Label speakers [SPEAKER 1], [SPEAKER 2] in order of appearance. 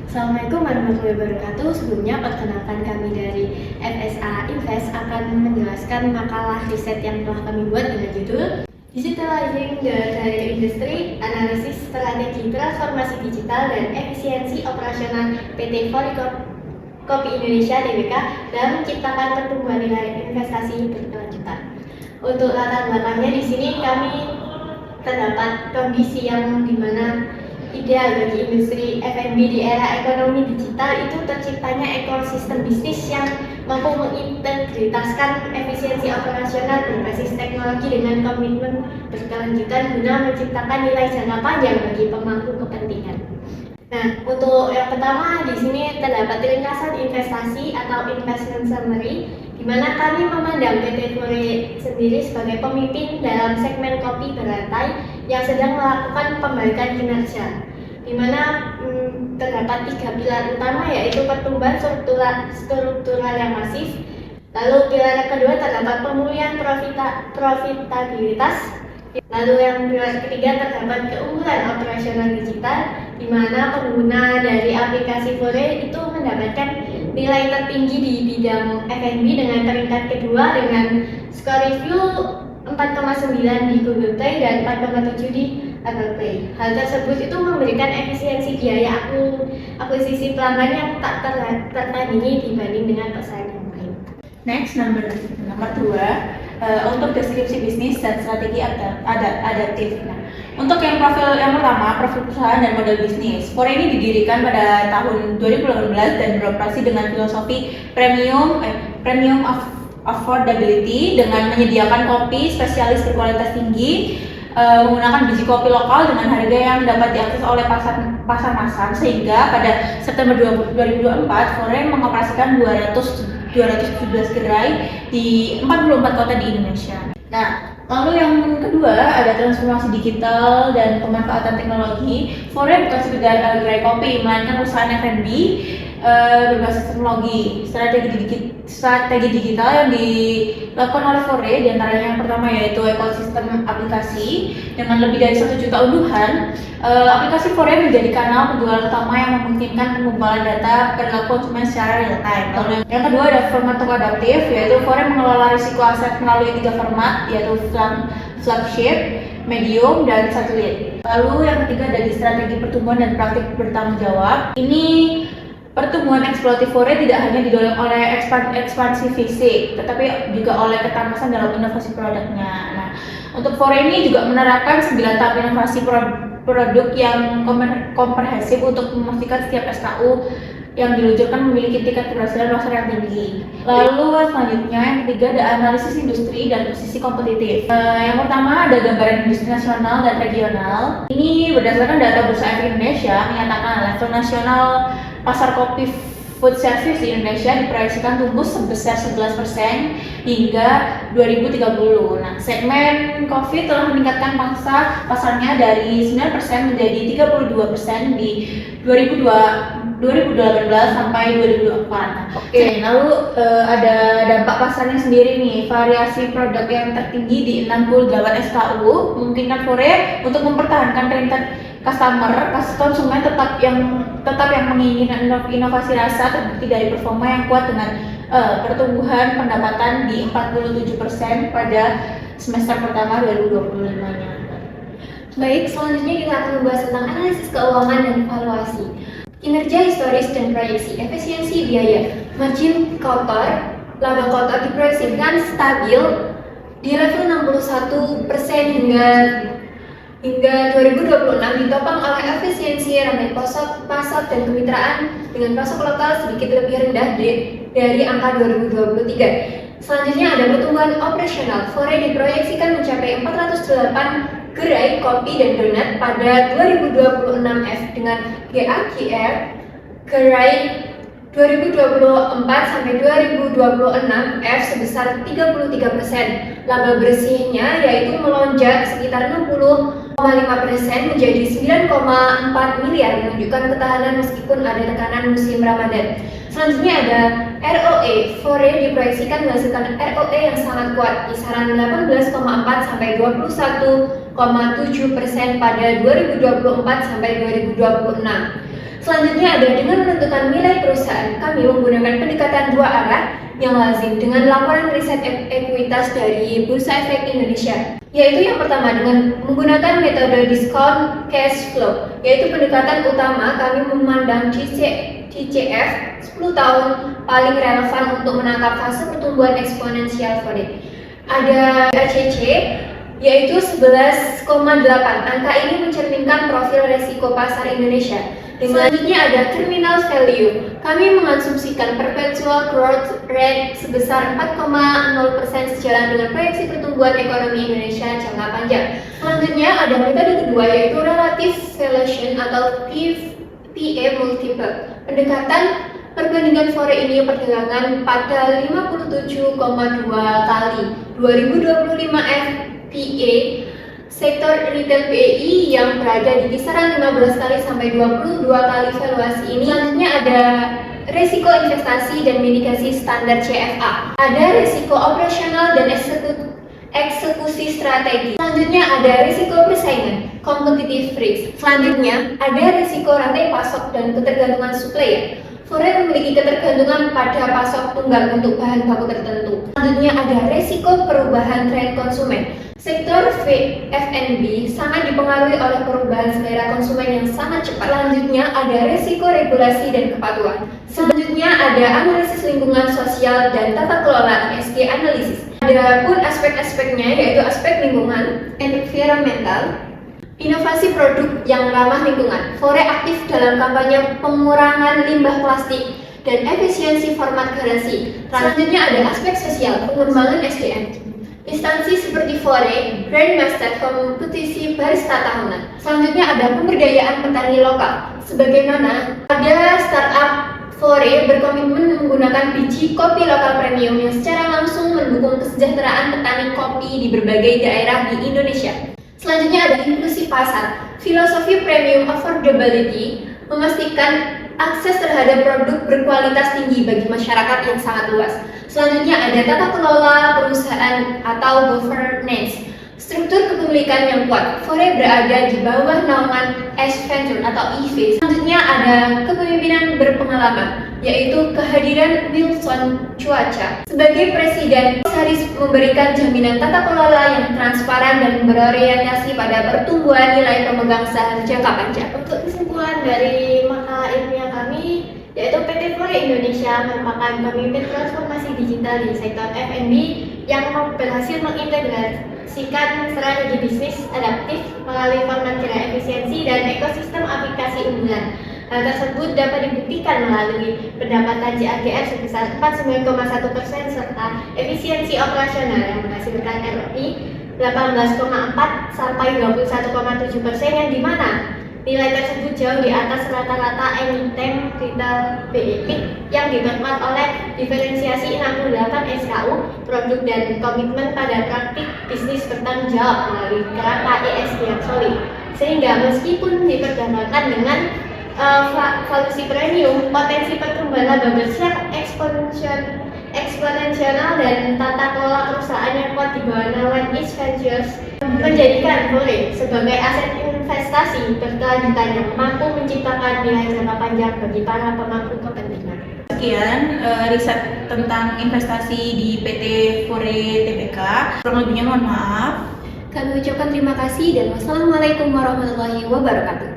[SPEAKER 1] Assalamualaikum warahmatullahi wabarakatuh. Sebelumnya perkenalkan kami dari FSA Invest akan menjelaskan makalah riset yang telah kami buat dengan judul Digitalizing the Dairy Industry, Analisis Strategi Transformasi Digital dan Efisiensi Operasional PT Foreign Kopi Indonesia Tbk dalam menciptakan pertumbuhan nilai investasi berkelanjutan. Untuk latar belakangnya di sini kami terdapat kondisi yang dimana ideal bagi industri F&B di era ekonomi digital itu terciptanya ekosistem bisnis yang mampu mengintegritaskan efisiensi operasional berbasis teknologi dengan komitmen berkelanjutan guna menciptakan nilai jangka panjang bagi pemangku kepentingan. Nah, untuk yang pertama di sini terdapat ringkasan investasi atau investment summary, di mana kami memandang PT Fore sendiri sebagai pemimpin dalam segmen kopi berantai yang sedang melakukan pembalikan kinerja, di mana terdapat 3 pilar utama, yaitu pertumbuhan struktural yang masif. Lalu pilar yang kedua terdapat pemulihan profitabilitas. Lalu yang pilar ketiga terdapat keunggulan operasional digital, di mana pengguna dari aplikasi Fore itu mendapatkan nilai tertinggi di bidang F&B dengan peringkat kedua dengan skor review 4,9 di Google Play dan 4,7 di Apple Play. Hal tersebut itu memberikan efisiensi biaya akuisisi pelanggan yang tak tertandingi dibanding dengan pesaing yang lain.
[SPEAKER 2] Next, nomor 2, untuk deskripsi bisnis dan strategi adaptif. Nah, untuk yang pertama, profil perusahaan dan model bisnis. Fore ini didirikan pada tahun 2018 dan beroperasi dengan filosofi premium affordability dengan menyediakan kopi spesialis berkualitas tinggi, menggunakan biji kopi lokal dengan harga yang dapat diakses oleh pasar massal, sehingga pada September 2024 Fore mengoperasikan 217 gerai di 44 kota di Indonesia. Nah, lalu yang kedua ada transformasi digital dan pemanfaatan teknologi. Fore bukan sekedar gerai kopi, melainkan perusahaan F&B berbasis teknologi. Strategi digital yang dilakukan oleh Fore diantaranya yang pertama yaitu ekosistem aplikasi dengan lebih dari 1 juta unduhan. Aplikasi Fore menjadi kanal penjualan utama yang memungkinkan pengumpulan data perilaku konsumen secara real time. Lalu yang kedua ada format toko adaptif, yaitu Fore mengelola risiko aset melalui 3 format, yaitu flagship, medium, dan satelit. Lalu yang ketiga ada di strategi pertumbuhan dan praktik bertanggung jawab. Ini pertumbuhan eksploratif Fore tidak hanya didorong oleh ekspansi fisik, tetapi juga oleh ketamasan dalam inovasi produknya. Nah, untuk Fore ini juga menerapkan 9 tahap inovasi produk yang komprehensif untuk memastikan setiap SKU yang diluncurkan memiliki tingkat keberhasilan pasar yang tinggi. Lalu selanjutnya yang ketiga ada analisis industri dan posisi kompetitif. Yang pertama ada gambaran industri nasional dan regional. Ini berdasarkan data Bursa Efek Indonesia menyatakan level nasional pasar kopi food service di Indonesia diproyeksikan tumbuh sebesar 11% hingga 2030. Nah, segmen kopi telah meningkatkan pasarnya dari 9% menjadi 32% di 2018 sampai 2024. Oke, lalu ada dampak pasarnya sendiri nih. Variasi produk yang tertinggi di 68 SKU memungkinkan Fore untuk mempertahankan konsumen tetap yang menginginkan inovasi rasa, terbukti dari performa yang kuat dengan pertumbuhan pendapatan di 47% pada semester pertama 2025-nya.
[SPEAKER 1] Baik, selanjutnya kita akan membahas tentang analisis keuangan dan evaluasi. Kinerja historis dan proyeksi, efisiensi biaya, margin kotor, laba kotor diproyeksikan stabil di level 61% hingga 2026, ditopang oleh efisiensi rantai pasok dan kemitraan dengan pasok lokal sedikit lebih rendah dari angka 2023. Selanjutnya ada pertumbuhan operasional. Fore diproyeksikan mencapai 408 gerai kopi dan donat pada 2026 dengan GAGR gerai 2024 sampai 2026 F sebesar 33%. Laba bersihnya yaitu melonjak sekitar 60,5% menjadi 9,4 miliar, menunjukkan ketahanan meskipun ada tekanan musim Ramadan. Selanjutnya ada ROE. Fore diproyeksikan menghasilkan ROE yang sangat kuat, kisaran 18,4 sampai 21,7% pada 2024 sampai 2026. Selanjutnya ada dengan menentukan nilai perusahaan, kami menggunakan pendekatan dua arah yang lazim dengan laporan riset ekuitas dari Bursa Efek Indonesia, yaitu yang pertama dengan menggunakan metode discount cash flow, yaitu pendekatan utama kami memandang DCF 10 tahun paling relevan untuk menangkap fase pertumbuhan eksponensial Forex. Ada ACC yaitu 11,8. Angka ini mencerminkan profil resiko pasar Indonesia. Selanjutnya ada terminal value. Kami mengasumsikan perpetual growth rate sebesar 4,0% sejalan dengan proyeksi pertumbuhan ekonomi Indonesia jangka panjang. Selanjutnya ada metode kedua yaitu relative valuation atau PE multiple. Pendekatan perbandingan Forex ini perdagangan pada 57,2 kali 2025 FPA sektor retail PEI yang berada di kisaran 15 kali sampai 22 kali valuasi ini. Selanjutnya ada resiko investasi dan mitigasi standar CFA. Ada resiko operasional dan eksekusi strategi. Selanjutnya ada risiko persaingan, competitive risk. Selanjutnya ada risiko rantai pasok dan ketergantungan supplier. Forex memiliki ketergantungan pada pasok tunggal untuk bahan baku tertentu. Selanjutnya ada risiko perubahan tren konsumen. Sektor F&B sangat dipengaruhi oleh perubahan selera konsumen yang sangat cepat. Selanjutnya ada risiko regulasi dan kepatuhan. Selanjutnya ada analisis lingkungan sosial dan tata kelola ESG analisis. Ada pun aspek-aspeknya yaitu aspek lingkungan, environmental, inovasi produk yang ramah lingkungan. Forex aktif dalam kampanye pengurangan limbah plastik dan efisiensi format garansi. Selanjutnya ada aspek sosial, pengembangan SDM. Instansi seperti Forex, Grandmaster, kompetisi barista tahunan. Selanjutnya ada pemberdayaan petani lokal. Sebagaimana ada startup Forex berkomitmen menggunakan biji kopi lokal premium yang secara langsung mendukung kesejahteraan petani kopi di berbagai daerah di Indonesia. Selanjutnya ada inklusi pasar. Filosofi premium affordability memastikan akses terhadap produk berkualitas tinggi bagi masyarakat yang sangat luas. Selanjutnya ada tata kelola perusahaan atau governance. Struktur kepemilikan yang kuat. Forex berada di bawah naungan S Venture atau EV. Selanjutnya ada kepemimpinan berpengalaman, yaitu kehadiran Wilson Cuaca sebagai presiden. Harus memberikan jaminan tata kelola yang transparan dan berorientasi pada pertumbuhan nilai pemegang saham jangka panjang. Untuk kesimpulan dari makalah ilmiah kami, yaitu PT Forex Indonesia merupakan pemimpin transformasi digital di sektor F&B yang berhasil mengintegrasikan strategi bisnis adaptif melalui format gerak efisiensi dan ekosistem aplikasi unggulan. Hal tersebut dapat dibuktikan melalui pendapatan CAGR sebesar 49,1% serta efisiensi operasional yang menghasilkan ROI 18,4 sampai 21,7% yang dimana nilai tersebut jauh di atas rata-rata emiten retail PEI yang diperkuat oleh diferensiasi 68 SKU, produk dan komitmen pada praktik bisnis bertanggung jawab melalui kerangka ESG yang solid. Sehingga meskipun diperdagangkan dengan valuasi premium, potensi pertumbuhan laba besar eksponensial dan tata kelola perusahaan yang kuat di bawah naungan East Ventures menjadikan Forex sebagai aset investasi berkelanjutan yang mampu menciptakan nilai jangka panjang bagi para pemangku kepentingan.
[SPEAKER 2] Sekian riset tentang investasi di PT Forex Tbk. Kurang lebihnya mohon maaf.
[SPEAKER 1] Kami ucapkan terima kasih dan wassalamualaikum warahmatullahi wabarakatuh.